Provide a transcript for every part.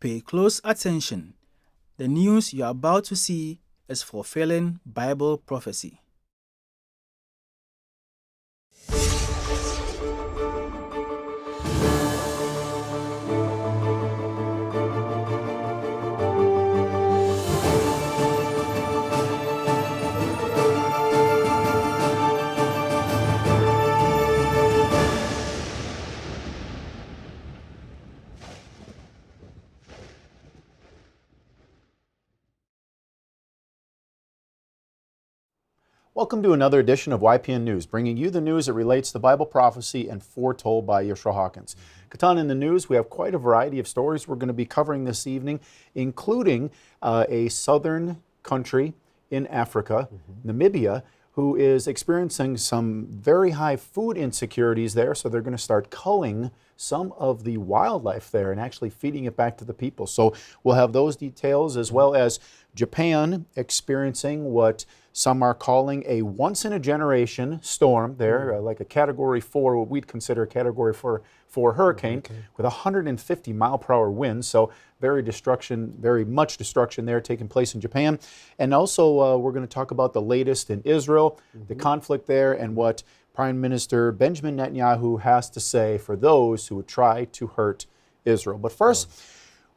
Pay close attention. The news you are about to see is fulfilling Bible prophecy. Welcome to another edition of YPN News, bringing you the news that relates to Bible prophecy and foretold by Yeshua Hawkins. Katan, in the news, we have quite a variety of stories we're going to be covering this evening, including a southern country in Africa, Namibia, who is experiencing some very high food insecurities there, so they're going to start culling some of the wildlife there and actually feeding it back to the people. So we'll have those details, as well as Japan experiencing what some are calling a once-in-a-generation storm there, like a Category 4, what we'd consider a Category 4 hurricane, with 150-mile-per-hour winds. So very much destruction there taking place in Japan. And also we're going to talk about the latest in Israel, the conflict there, and what Prime Minister Benjamin Netanyahu has to say for those who would try to hurt Israel. But first,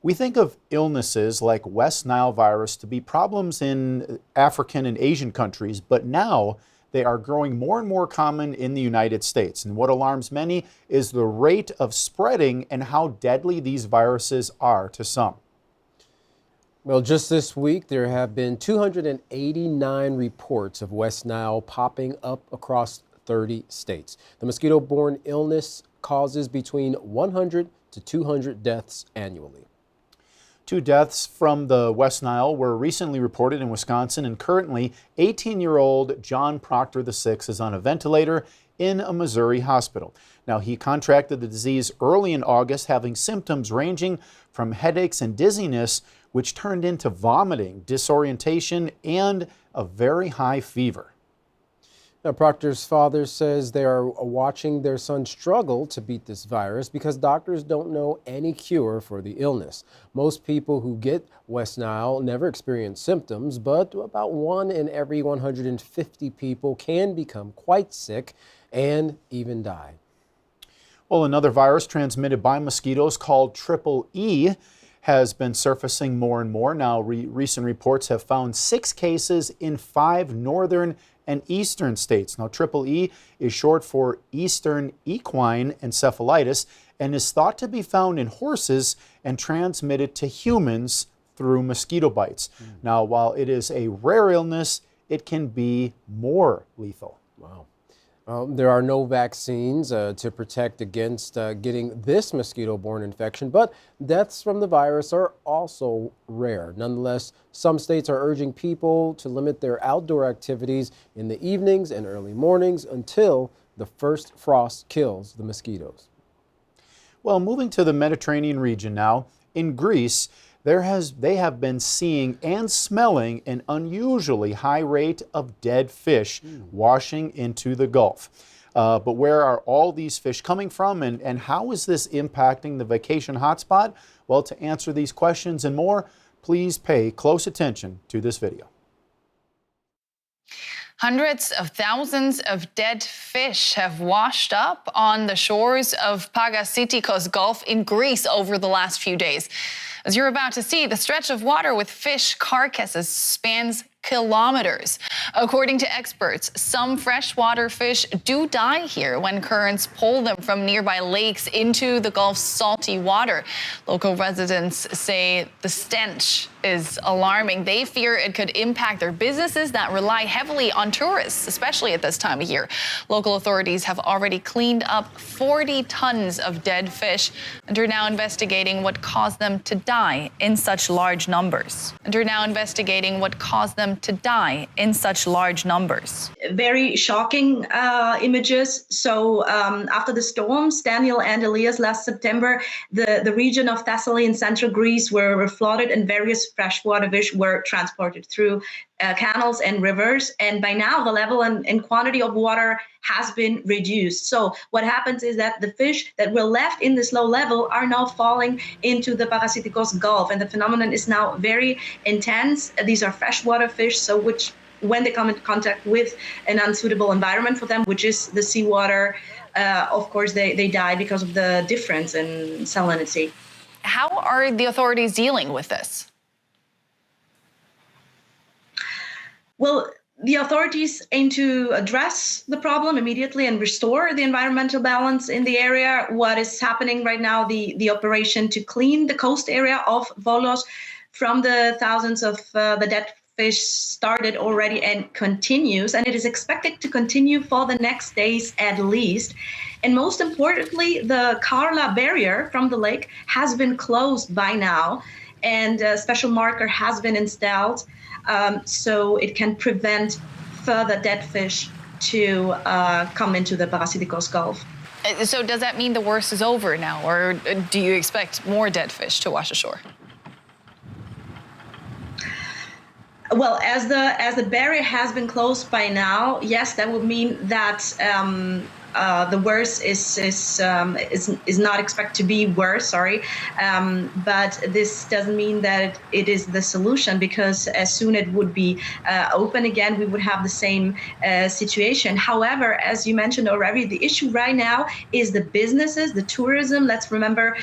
we think of illnesses like West Nile virus to be problems in African and Asian countries, but now they are growing more and more common in the United States. And what alarms many is the rate of spreading and how deadly these viruses are to some. Well, just this week, there have been 289 reports of West Nile popping up across 30 states. The mosquito-borne illness causes between 100 to 200 deaths annually. 2 deaths from the West Nile were recently reported in Wisconsin, and currently 18-year-old John Proctor VI is on a ventilator in a Missouri hospital. Now, he contracted the disease early in August, having symptoms ranging from headaches and dizziness, which turned into vomiting, disorientation, and a very high fever. Now, Proctor's father says they are watching their son struggle to beat this virus because doctors don't know any cure for the illness. Most people who get West Nile never experience symptoms, but about 1 in every 150 people can become quite sick and even die. Well, another virus transmitted by mosquitoes called Triple E has been surfacing more and more. Now, recent reports have found 6 cases in 5 northern and eastern states. Now, Triple E is short for Eastern Equine Encephalitis and is thought to be found in horses and transmitted to humans through mosquito bites. Now, while it is a rare illness, it can be more lethal. Wow. There are no vaccines to protect against getting this mosquito-borne infection, but deaths from the virus are also rare. Nonetheless, some states are urging people to limit their outdoor activities in the evenings and early mornings until the first frost kills the mosquitoes. Well, moving to the Mediterranean region now, in Greece, they have been seeing and smelling an unusually high rate of dead fish washing into the Gulf. But where are all these fish coming from, and how is this impacting the vacation hotspot? Well, to answer these questions and more, please pay close attention to this video. Hundreds of thousands of dead fish have washed up on the shores of Pagassitikos Gulf in Greece over the last few days. As you're about to see, the stretch of water with fish carcasses spans kilometers. According to experts, some freshwater fish do die here when currents pull them from nearby lakes into the Gulf's salty water. Local residents say the stench is alarming. They fear it could impact their businesses that rely heavily on tourists, especially at this time of year. Local authorities have already cleaned up 40 tons of dead fish and are now investigating what caused them to die in such large numbers. Very shocking images. So after the storms, Daniel and Elias, last September, the region of Thessaly in central Greece were flooded and various freshwater fish were transported through canals and rivers. And by now, the level and quantity of water has been reduced. So what happens is that the fish that were left in this low level are now falling into the Parasiticos Gulf. And the phenomenon is now very intense. These are freshwater fish, so which when they come into contact with an unsuitable environment for them, which is the seawater, of course, they die because of the difference in salinity. How are the authorities dealing with this? Well, the authorities aim to address the problem immediately and restore the environmental balance in the area. What is happening right now, the operation to clean the coast area of Volos from the thousands of the dead fish started already and continues, and it is expected to continue for the next days at least. And most importantly, the Karla barrier from the lake has been closed by now, and a special marker has been installed so it can prevent further dead fish to come into the Parasiticos Gulf. So does that mean the worst is over now, or do you expect more dead fish to wash ashore? Well, as the barrier has been closed by now, yes, that would mean that the worst is not expected to be worse. Sorry, but this doesn't mean that it is the solution, because as soon it would be open again, we would have the same situation. However, as you mentioned already, the issue right now is the businesses, the tourism. Let's remember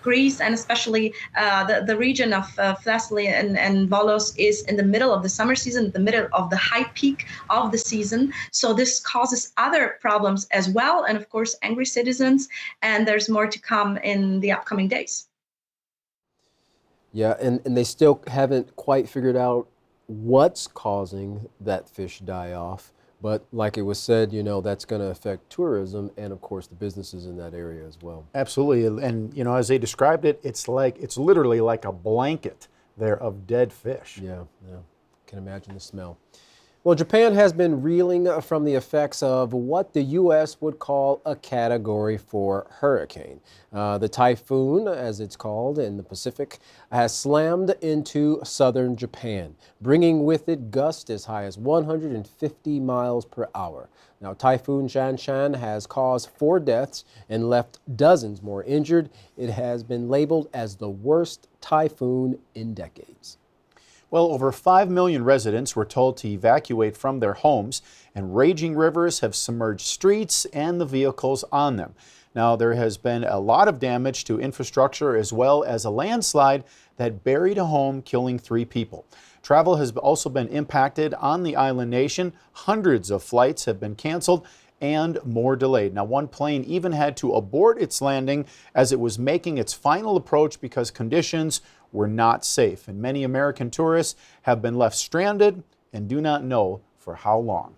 Greece, and especially the region of Thessaly and Volos is in the middle of the summer season, the middle of the high peak of the season. So this causes other problems as well, and of course angry citizens, and there's more to come in the upcoming days. Yeah, and they still haven't quite figured out what's causing that fish die-off, but like it was said, you know, that's going to affect tourism and of course the businesses in that area as well. Absolutely, and you know, as they described it, it's literally like a blanket there of dead fish. Yeah, can imagine the smell. Well, Japan has been reeling from the effects of what the U.S. would call a Category 4 hurricane. The Typhoon, as it's called in the Pacific, has slammed into southern Japan, bringing with it gusts as high as 150 miles per hour. Now, Typhoon Shanshan has caused 4 deaths and left dozens more injured. It has been labeled as the worst typhoon in decades. Well, over 5 million residents were told to evacuate from their homes, and raging rivers have submerged streets and the vehicles on them. Now, there has been a lot of damage to infrastructure as well as a landslide that buried a home, killing 3 people. Travel has also been impacted on the island nation. Hundreds of flights have been canceled and more delayed. Now, one plane even had to abort its landing as it was making its final approach because conditions were not safe. And many American tourists have been left stranded and do not know for how long.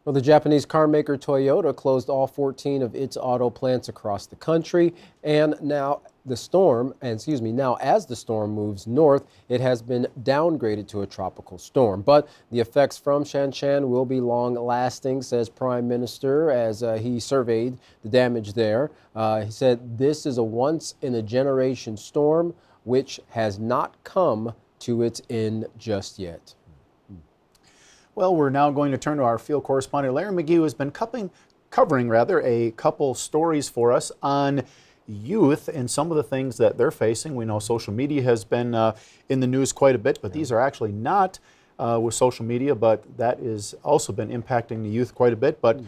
Well, the Japanese car maker Toyota closed all 14 of its auto plants across the country, and now as the storm moves north, it has been downgraded to a tropical storm. But the effects from Shanshan will be long-lasting, says Prime Minister, as he surveyed the damage there. He said this is a once-in-a-generation storm which has not come to its end just yet. Well, we're now going to turn to our field correspondent, Larry McGee, who has been covering a couple stories for us on youth and some of the things that they're facing. We know social media has been in the news quite a bit, but these are actually not with social media, but that has also been impacting the youth quite a bit. But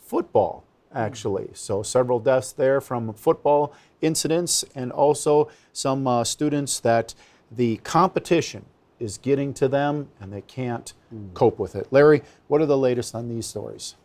football, actually. So several deaths there from football incidents, and also some students that the competition is getting to them and they can't cope with it. Larry, what are the latest on these stories?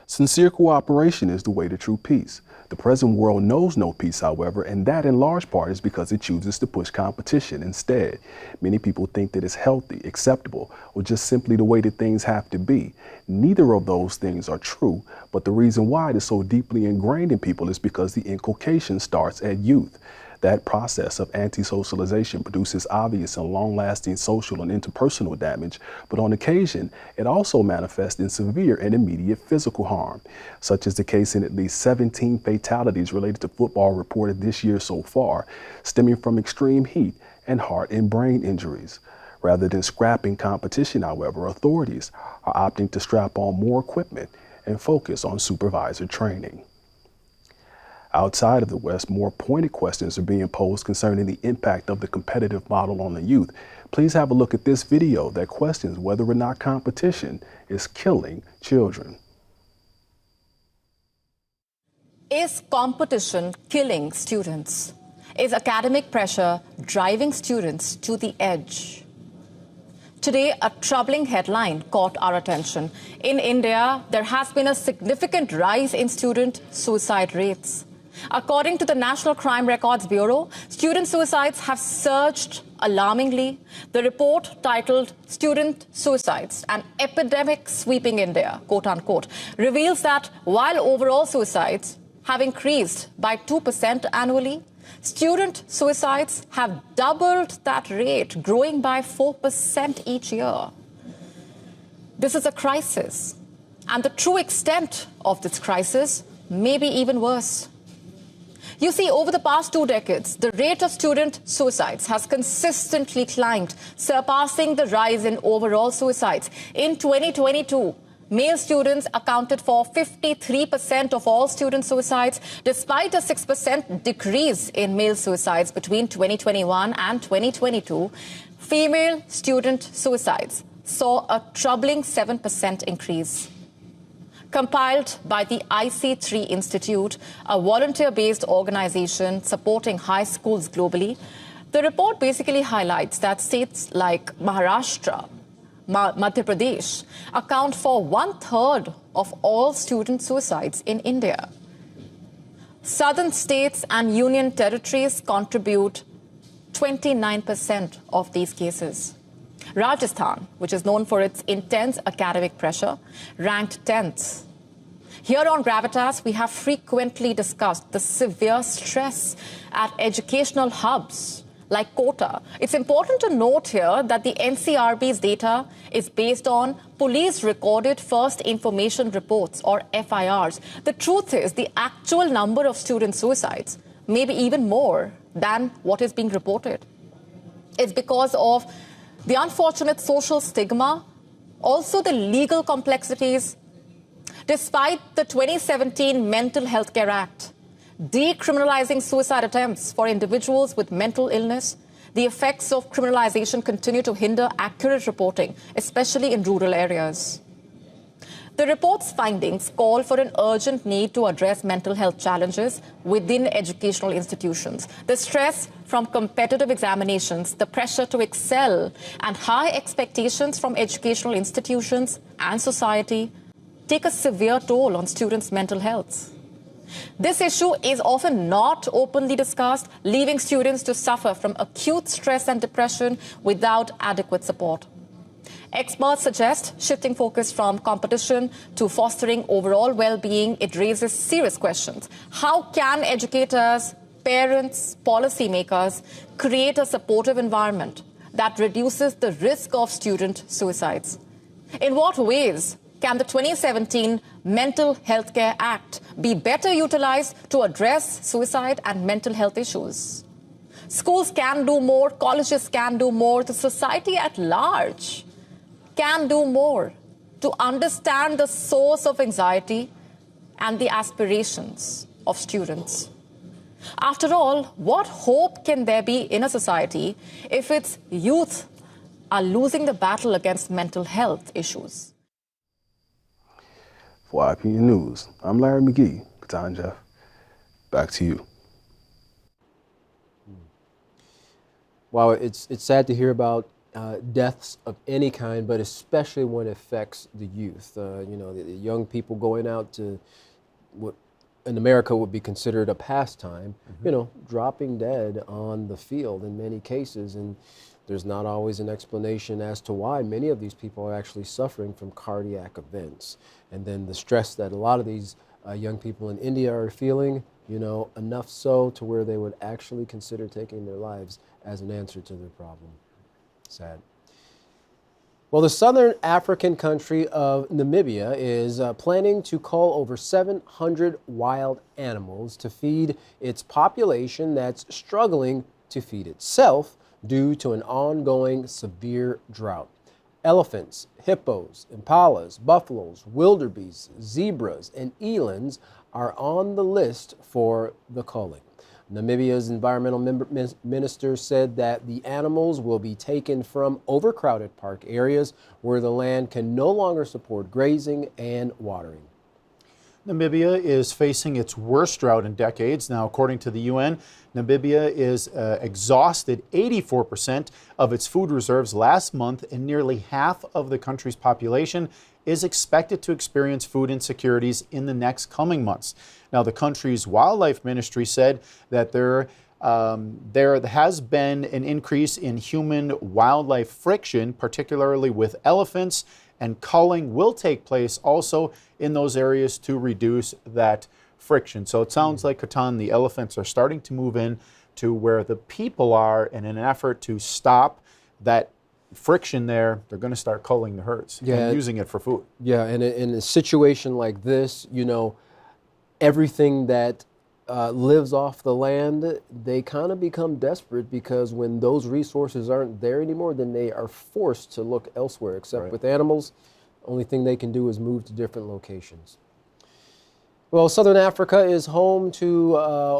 Sincere cooperation is the way to true peace. The present world knows no peace, however, and that in large part is because it chooses to push competition instead. Many people think that it's healthy, acceptable, or just simply the way that things have to be. Neither of those things are true, but the reason why it is so deeply ingrained in people is because the inculcation starts at youth. That process of anti-socialization produces obvious and long-lasting social and interpersonal damage, but on occasion, it also manifests in severe and immediate physical harm, such as the case in at least 17 fatalities related to football reported this year so far, stemming from extreme heat and heart and brain injuries. Rather than scrapping competition, however, authorities are opting to strap on more equipment and focus on supervisor training. Outside of the West, more pointed questions are being posed concerning the impact of the competitive model on the youth. Please have a look at this video that questions whether or not competition is killing children. Is competition killing students? Is academic pressure driving students to the edge? Today, a troubling headline caught our attention. In India, there has been a significant rise in student suicide rates. According to the National Crime Records Bureau, student suicides have surged alarmingly. The report, titled Student Suicides, an Epidemic Sweeping India, quote unquote, reveals that while overall suicides have increased by 2% annually, student suicides have doubled that rate, growing by 4% each year. This is a crisis, and the true extent of this crisis may be even worse. You see, over the past 2 decades, the rate of student suicides has consistently climbed, surpassing the rise in overall suicides. In 2022, male students accounted for 53% of all student suicides, despite a 6% decrease in male suicides between 2021 and 2022. Female student suicides saw a troubling 7% increase. Compiled by the IC3 Institute, a volunteer-based organization supporting high schools globally, the report basically highlights that states like Maharashtra, Madhya Pradesh account for 1/3 of all student suicides in India. Southern states and union territories contribute 29% of these cases. Rajasthan, which is known for its intense academic pressure, ranked 10th. Here on Gravitas, we have frequently discussed the severe stress at educational hubs like Kota. It's important to note here that the NCRB's data is based on police-recorded first information reports, or FIRs. The truth is, the actual number of student suicides may be even more than what is being reported. It's because of the unfortunate social stigma, also the legal complexities. Despite the 2017 Mental Health Care Act decriminalizing suicide attempts for individuals with mental illness, the effects of criminalization continue to hinder accurate reporting, especially in rural areas. The report's findings call for an urgent need to address mental health challenges within educational institutions. The stress from competitive examinations, the pressure to excel, and high expectations from educational institutions and society take a severe toll on students' mental health. This issue is often not openly discussed, leaving students to suffer from acute stress and depression without adequate support. Experts suggest shifting focus from competition to fostering overall well-being. It raises serious questions. How can educators, parents, policymakers create a supportive environment that reduces the risk of student suicides? In what ways can the 2017 Mental Health Care Act be better utilized to address suicide and mental health issues? Schools can do more, colleges can do more, the society at large can do more to understand the source of anxiety and the aspirations of students. After all, what hope can there be in a society if its youth are losing the battle against mental health issues? For YPN News, I'm Larry McGee. Katan Jeff, back to you. Wow, it's sad to hear about deaths of any kind, but especially when it affects the youth. The young people going out to what in America would be considered a pastime, dropping dead on the field in many cases. And there's not always an explanation as to why many of these people are actually suffering from cardiac events. And then the stress that a lot of these young people in India are feeling, enough so to where they would actually consider taking their lives as an answer to their problem. Sad. Well, the southern African country of Namibia is planning to cull over 700 wild animals to feed its population that's struggling to feed itself due to an ongoing severe drought. Elephants, hippos, impalas, buffaloes, wildebeests, zebras, and elands are on the list for the culling. Namibia's environmental minister said that the animals will be taken from overcrowded park areas where the land can no longer support grazing and watering. Namibia is facing its worst drought in decades. Now, according to the UN, Namibia is exhausted 84% of its food reserves last month, and nearly half of the country's population is expected to experience food insecurities in the next coming months. Now, the country's wildlife ministry said that there has been an increase in human-wildlife friction, particularly with elephants, and culling will take place also in those areas to reduce that friction. So it sounds like, Katan, the elephants are starting to move in to where the people are, and in an effort to stop that friction there, they're going to start culling the herds and using it for food. Yeah, and in a situation like this, everything that lives off the land, they kind of become desperate, because when those resources aren't there anymore, then they are forced to look elsewhere. Except with animals, only thing they can do is move to different locations. Well, Southern Africa is home to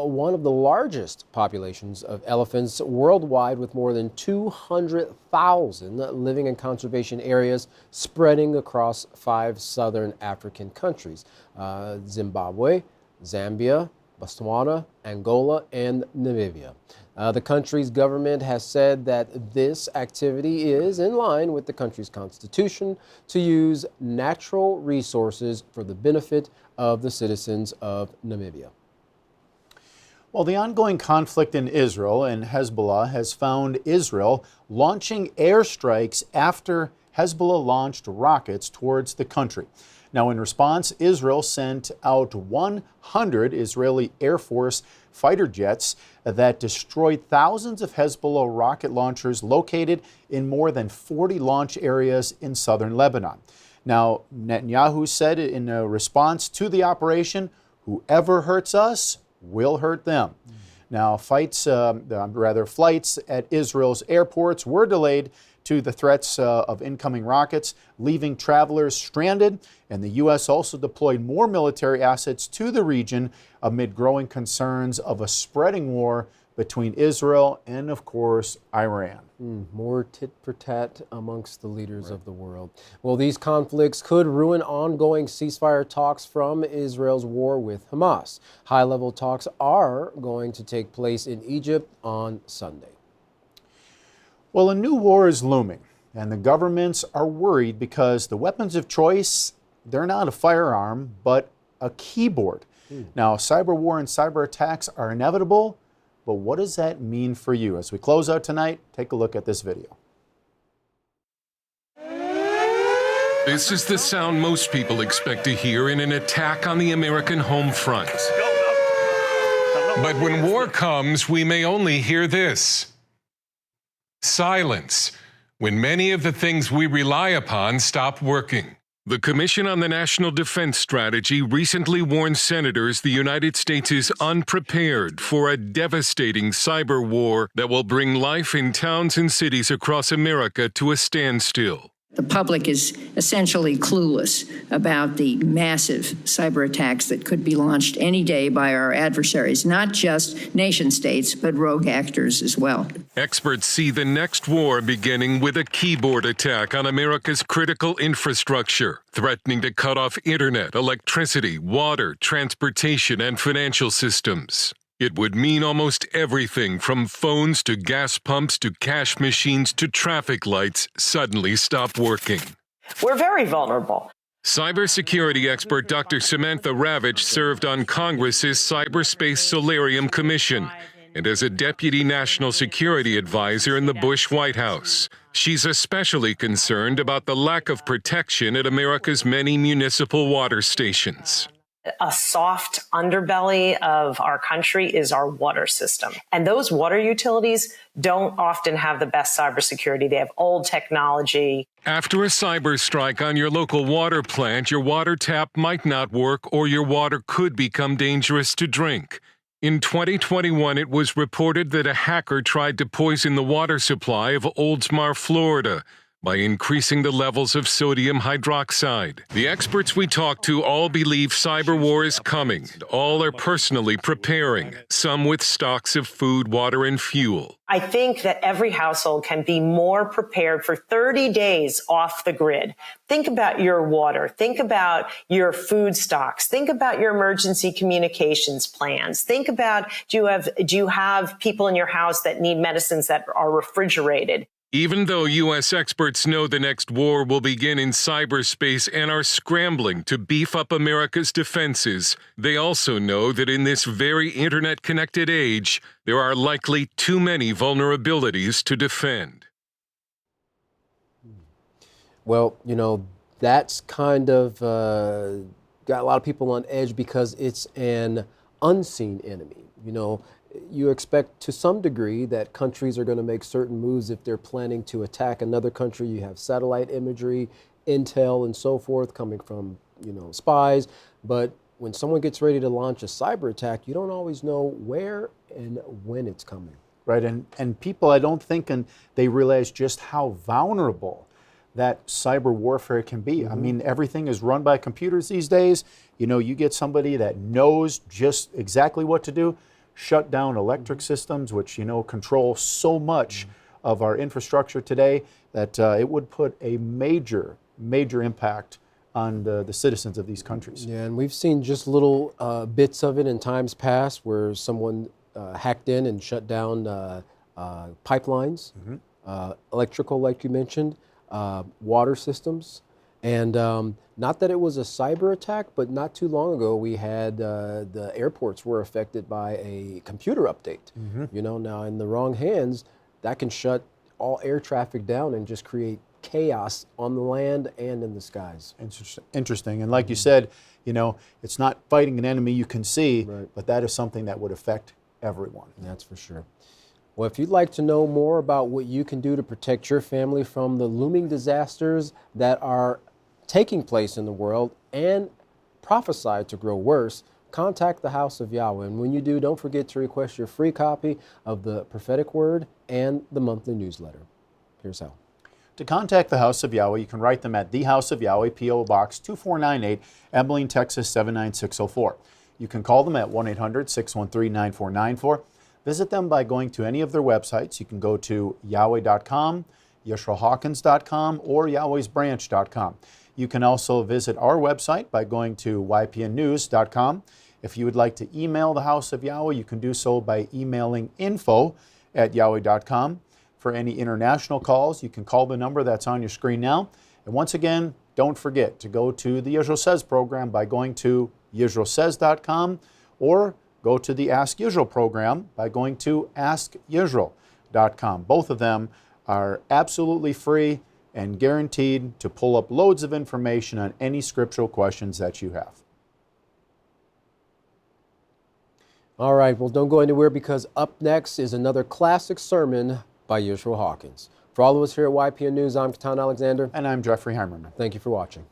one of the largest populations of elephants worldwide, with more than 200,000 living in conservation areas spreading across 5 southern African countries: Zimbabwe, Zambia, Botswana, Angola, and Namibia. The country's government has said that this activity is in line with the country's constitution to use natural resources for the benefit of the citizens of Namibia. Well, the ongoing conflict in Israel and Hezbollah has found Israel launching airstrikes after Hezbollah launched rockets towards the country. Now, in response, Israel sent out 100 Israeli Air Force fighter jets that destroyed thousands of Hezbollah rocket launchers located in more than 40 launch areas in southern Lebanon. Now, Netanyahu said in a response to the operation, "Whoever hurts us will hurt them." Now, flights at Israel's airports were delayed to the threats of incoming rockets, leaving travelers stranded. And the U.S. also deployed more military assets to the region amid growing concerns of a spreading war between Israel and, of course, Iran. More tit for tat amongst the leaders of the world. Well, these conflicts could ruin ongoing ceasefire talks from Israel's war with Hamas. High-level talks are going to take place in Egypt on Sunday. Well, a new war is looming, and the governments are worried because the weapons of choice, they're not a firearm, but a keyboard. Now, cyberwar and cyber attacks are inevitable, but what does that mean for you? As we close out tonight, take a look at this video. This is the sound most people expect to hear in an attack on the American home front. But when war comes, we may only hear this. Silence, when many of the things we rely upon stop working. The Commission on the National Defense Strategy recently warned senators the United States is unprepared for a devastating cyber war that will bring life in towns and cities across America to a standstill. The public is essentially clueless about the massive cyber attacks that could be launched any day by our adversaries, not just nation states, but rogue actors as well. Experts see the next war beginning with a keyboard attack on America's critical infrastructure, threatening to cut off internet, electricity, water, transportation, and financial systems. It would mean almost everything from phones to gas pumps to cash machines to traffic lights suddenly stop working. We're very vulnerable. Cybersecurity expert Dr. Samantha Ravitch served on Congress's Cyberspace Solarium Commission and as a deputy national security advisor in the Bush White House. She's especially concerned about the lack of protection at America's many municipal water stations. A soft underbelly of our country is our water system. And those water utilities don't often have the best cybersecurity. They have old technology. After a cyber strike on your local water plant, your water tap might not work or your water could become dangerous to drink. In 2021, it was reported that a hacker tried to poison the water supply of Oldsmar, Florida, by increasing the levels of sodium hydroxide. The experts we talked to all believe cyberwar is coming. All are personally preparing, some with stocks of food, water, and fuel. I think that every household can be more prepared for 30 days off the grid. Think about your water. Think about your food stocks. Think about your emergency communications plans. Think about, do you have people in your house that need medicines that are refrigerated? Even though U.S. experts know the next war will begin in cyberspace and are scrambling to beef up America's defenses, they also know that in this very internet-connected age, there are likely too many vulnerabilities to defend. Well, that's kind of got a lot of people on edge because it's an unseen enemy. You expect to some degree that countries are going to make certain moves if they're planning to attack another country. You have satellite imagery, intel, and so forth coming from, spies. But when someone gets ready to launch a cyber attack, you don't always know where and when it's coming. Right, and people, I don't think they realize just how vulnerable that cyber warfare can be. I mean, everything is run by computers these days. You get somebody that knows just exactly what to do, shut down electric systems, which, control so much of our infrastructure today, that it would put a major impact on the citizens of these countries. Yeah, and we've seen just little bits of it in times past where someone hacked in and shut down pipelines, electrical, like you mentioned, water systems. And not that it was a cyber attack, but not too long ago we had the airports were affected by a computer update. Now in the wrong hands, that can shut all air traffic down and just create chaos on the land and in the skies. Interesting. And like you said, it's not fighting an enemy you can see, but that is something that would affect everyone. That's for sure. Well, if you'd like to know more about what you can do to protect your family from the looming disasters that are taking place in the world and prophesied to grow worse, contact the House of Yahweh. And when you do, don't forget to request your free copy of the prophetic word and the monthly newsletter. Here's how. To contact the House of Yahweh, you can write them at the House of Yahweh, P.O. Box 2498, Abilene, Texas 79604. You can call them at 1-800-613-9494. Visit them by going to any of their websites. You can go to yahweh.com, yisraelhawkins.com, or yahwehsbranch.com. You can also visit our website by going to ypnnews.com. If you would like to email the House of Yahweh, you can do so by emailing info@yahweh.com. For any international calls, you can call the number that's on your screen now. And once again, don't forget to go to the Yisrael Says program by going to yisraelsays.com, or go to the Ask Yisrael program by going to askyisrael.com. Both of them are absolutely free and guaranteed to pull up loads of information on any scriptural questions that you have. All right, well, don't go anywhere because up next is another classic sermon by Yisrael Hawkins. For all of us here at YPN News, I'm Katan Alexander. And I'm Jeffrey Heimerman. Thank you for watching.